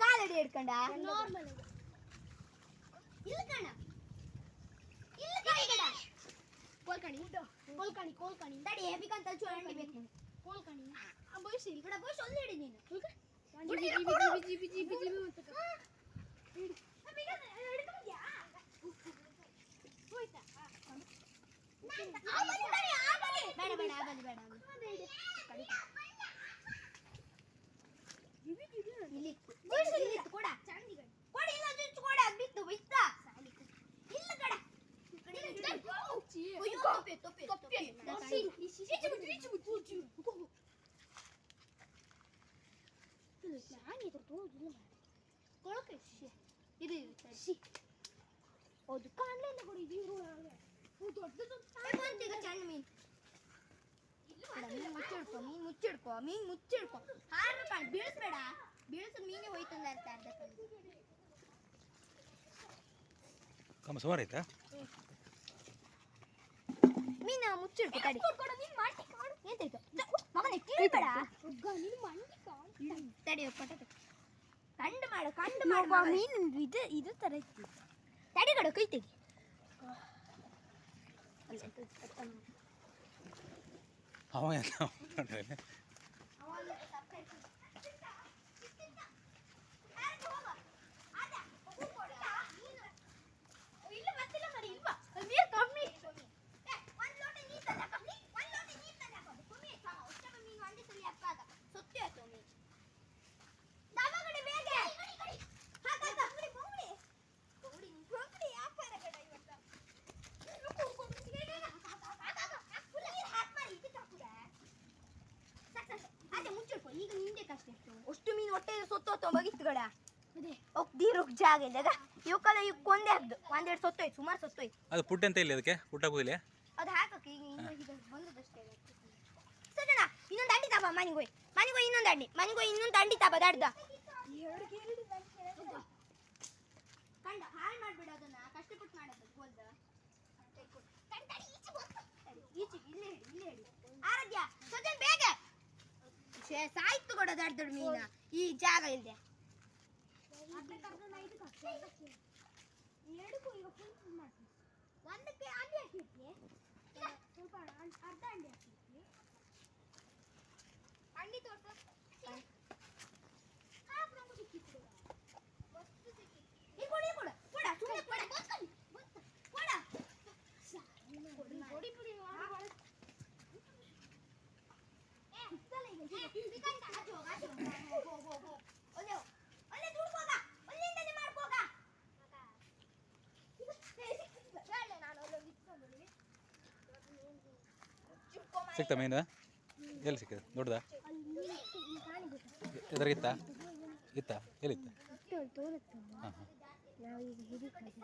ಕಾಲಡಿ ಹಿಡ್ಕೊಂಡ ಕೋಲ್ಕಣಿ ಕೋಲ್ಕಣಿ ತಡಿ ಹೇಬಿಕಂತ ಚೂರಂಡಿ ಬೇಕು ಕೋಲ್ಕಣಿ ಬೋಯ್ಸಿ ಈ ಕಡೆ ಬೋಯ್ಸಿ ಒಂದು ಹಿಡಿ ನೀನು ಬೇಡ ಬೇಡ ಆಗಲಿ ಬೇಡ ಇಲ್ಲಿ ಕೊಡ ಕೊಡ ಇಲ್ಲ ಜುಚ್ಚು ಕೊಡ ಅದು ಬಿತ್ತು ಬಿತ್ತ ಇಲ್ಲ ಕಡ ಅಯ್ಯೋ ತೊಪ್ಪೆ ತೊಪ್ಪೆ ತೊಪ್ಪೆ ಇದು ಹೌದು ಕಾಣಲಿಲ್ಲ ಕೊಡಿ ಇದು ದೊಡ್ಡದು ಈಗ ಚಂದ ಮೀನು ಮುಚ್ಚಿಡ್ಕೊ ಮೀನು ಮುಚ್ಚಿಡ್ಕೊ ಹಾರು ಕಾಣ್ ಬೀಳಿಸ್ಬೇಡ ಬೀಳಿಸ್ ಮೀನೇ ಹೋಯ್ತಂದ ಅರ್ಥ ಅರ್ಧ ಕಮ್ಮ ಸುಮಾರು ಆಯ್ತಾ ಮೀನು ಮುಚ್ಚಿಡ್ಕೊ ತಡಿ ಎಂತಾಯ್ತು ಮಗನೇ ಕೀಳ್ಬೇಡ ತಡಿ ಪಟಾಟ ಕಂಡು ಮಾಡು ಮೀನು ಇದು ತರ ಇತ್ತು ತಡಿ ಕಡೆ ಕೈ ತೆಗಿ ಅವ ಅಷ್ಟು ಮೀನು ಹೊಟ್ಟೆ ಸೊತ್ತೋತು ಬಗಿತ್ಗಳ ದೀರೋಗ್ ಜಾಗ ಇಲ್ಲ ಇವಕ್ಕೆಲ್ಲ ಇವಕ್ಕೆ ಒಂದೇ ಹದ್ದು ಒಂದೆರಡು ಸೊತ್ತೋಯ್ತು ಸುಮಾರು ಸೊತ್ತೋಯ್ತು ಅದು ಪುಟ್ಟ ಅಂತ ಇಲ್ಲ ಅದಕ್ಕೆ ಪುಟ್ಟ ಕೂದಲೇ ಅದು ಹಾಕಕ್ಕೆ ಈಗ ಬಂದದಷ್ಟೇ ಸಜನ ಇನ್ನೊಂದು ಅಂಡಿ ತಾಪ ಮನೆಗೋಯ್ ಇನ್ನೊಂದು ಅಂಡಿ ತಾಪ ದಡ್ದ ಕಂಡ ಹಾಳು ಮಾಡ್ಬಿಡ ಅದನ್ನ ಕಷ್ಟಪಟ್ಟು ಮಾಡೋದು ಗೋಲ್ದ ಈಚೆ ಇಲ್ಲೇ ಹಿಡಿ ಆರಾಧ್ಯ ಸಜನ್ ಬೇಗ ಸಾಯ್ತು ಕೂಡ ದೊಡ್ಡ ದೊಡ್ಡ ಮೀನ ಈ ಜಾಗ ಇಲ್ಲದೆ ಒಂದಕ್ಕೆ ಅಂಡಿ ಹಾಕಿರ್ತೀಯ ಸ್ವಲ್ಪ ಅರ್ಧ ಅಂಡಿ ಹಾಕಿರ್ತೀಯ ಅಂಡಿ ತೋರ್ಸ ಸಿಕ್ತಾ ಮೀನು ಎಲ್ಲಿ ಸಿಕ್ಕಿದೆ ದೊಡ್ಡದಾ ಎದುರಿಗಿತ್ತಾ ಇತ್ತಾ ಎಲ್ಲಿತ್ತ ಹಾಂ ಹಾಂ ನಾವು ಈಗ ಹಿಡಿತೀವಿ